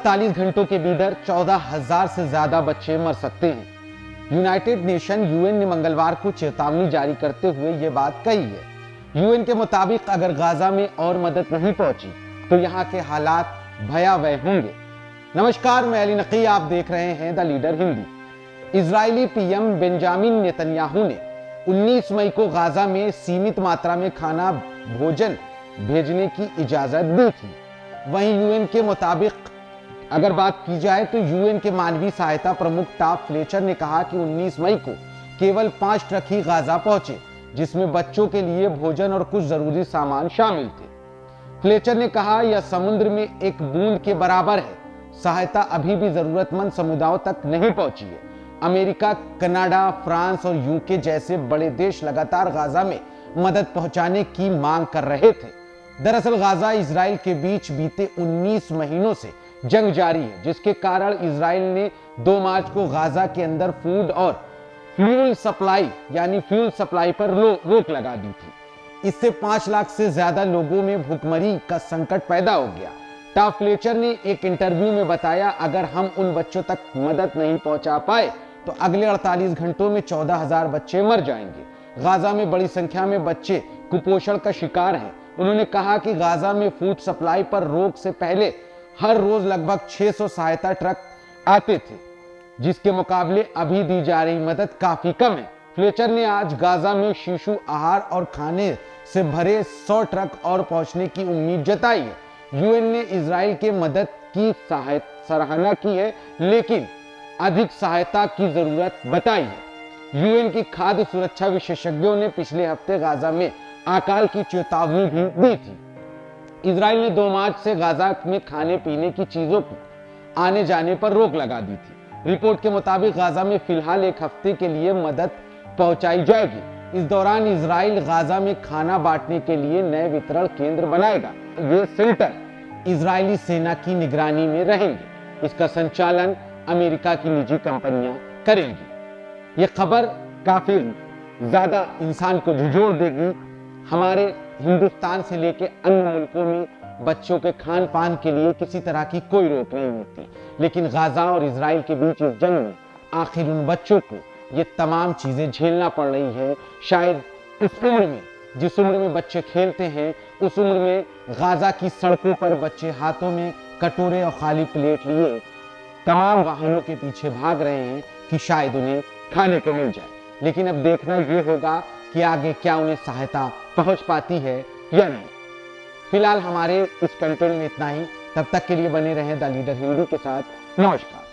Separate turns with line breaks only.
48 घंटों के भीतर 14,000 से ज्यादा बच्चे मर सकते हैं। यूनाइटेड नेशन यूएन ने मंगलवार को चेतावनी जारी करते हुए ये बात कही है। यूएन के मुताबिक अगर गाजा में और मदद नहीं पहुंची तो यहाँ के हालात भयावह होंगे। नमस्कार, मैं अली नकी, आप देख रहे हैं the leader Hindi. Israeli PM Benjamin Netanyahu ने 19 मई को गाजा में सीमित मात्रा में खाना भोजन भेजने की इजाजत दी थी। वहीं यूएन के मुताबिक अगर बात की जाए तो यूएन के मानवीय सहायता प्रमुख टॉम फ्लेचर ने कहा कि 19 मई को केवल 5 ट्रक ही गाजा पहुंचे, जिसमें बच्चों के लिए भोजन और कुछ जरूरी सामान शामिल थे। फ्लेचर ने कहा, यह समुद्र में एक बूंद के बराबर है। सहायता अभी भी जरूरतमंद समुदायों तक नहीं पहुंची है। अमेरिका, कनाडा, फ्रांस और यूके जैसे बड़े देश लगातार गाजा में मदद पहुंचाने की मांग कर रहे थे। दरअसल गाजा इजराइल के बीच बीते 19 महीनों से जंग जारी है, जिसके कारण इजराइल ने 2 मार्च को गाजा के अंदर फूड और फ्यूल सप्लाई पर रोक लगा दी थी। इससे 5 लाख से ज्यादा लोगों में भूखमरी का संकट पैदा हो गया। टॉम फ्लेचर ने एक इंटरव्यू में बताया, अगर हम उन बच्चों तक मदद नहीं पहुंचा पाए तो अगले 48 घंटों में 14,000 बच्चे मर जाएंगे। गाजा में बड़ी संख्या में बच्चे कुपोषण का शिकार हैं। उन्होंने कहा कि गाजा में फूड सप्लाई पर रोक से पहले हर रोज लगभग 600 सहायता ट्रक आते थे, जिसके मुकाबले अभी दी जा रही मदद काफी कम है। फ्लेचर ने आज गाजा में शिशु आहार और खाने से भरे 100 ट्रक और पहुंचने की उम्मीद जताई है। यूएन ने इजराइल के मदद की सराहना की है, लेकिन अधिक सहायता की जरूरत बताई है। यूएन की खाद्य सुरक्षा विशेषज्ञों ने पिछले हफ्ते गाजा में अकाल की चेतावनी भी दी थी। इजराइल ने 2 मार्च से गाजा में खाने पीने की चीजों को आने जाने पर रोक लगा दी थी। रिपोर्ट के मुताबिक गाजा में फिलहाल 1 हफ्ते के लिए मदद पहुंचाई जाएगी। इस दौरान इजराइल गाजा में खाना बांटने के लिए नए वितरण केंद्र बनाएगा। ये सेंटर इजरायली सेना की निगरानी में रहेंगे। इसका संचालन अमेरिका की निजी कंपनियां करेंगी। ये खबर काफी ज्यादा इंसान को झिझोड़ देगी। हमारे हिंदुस्तान से लेकर अन्य मुल्कों में बच्चों के खान पान के लिए किसी तरह की कोई रोक नहीं होती, लेकिन गाजा और इजराइल के बीच इस जंग में आखिर उन बच्चों को ये तमाम चीजें झेलना पड़ रही है। शायद उस उम्र में, जिस उम्र में बच्चे खेलते हैं, उस उम्र में गाजा की सड़कों पर बच्चे हाथों में कटोरे और खाली प्लेट लिए तमाम वाहनों के पीछे भाग रहे हैं कि शायद उन्हें खाने को मिल जाए। लेकिन अब देखना ये होगा कि आगे क्या उन्हें सहायता पहुंच पाती है या नहीं। फिलहाल हमारे इस कंटेंट में इतना ही। तब तक के लिए बने रहें द लीडर हिंदी के साथ। नमस्कार।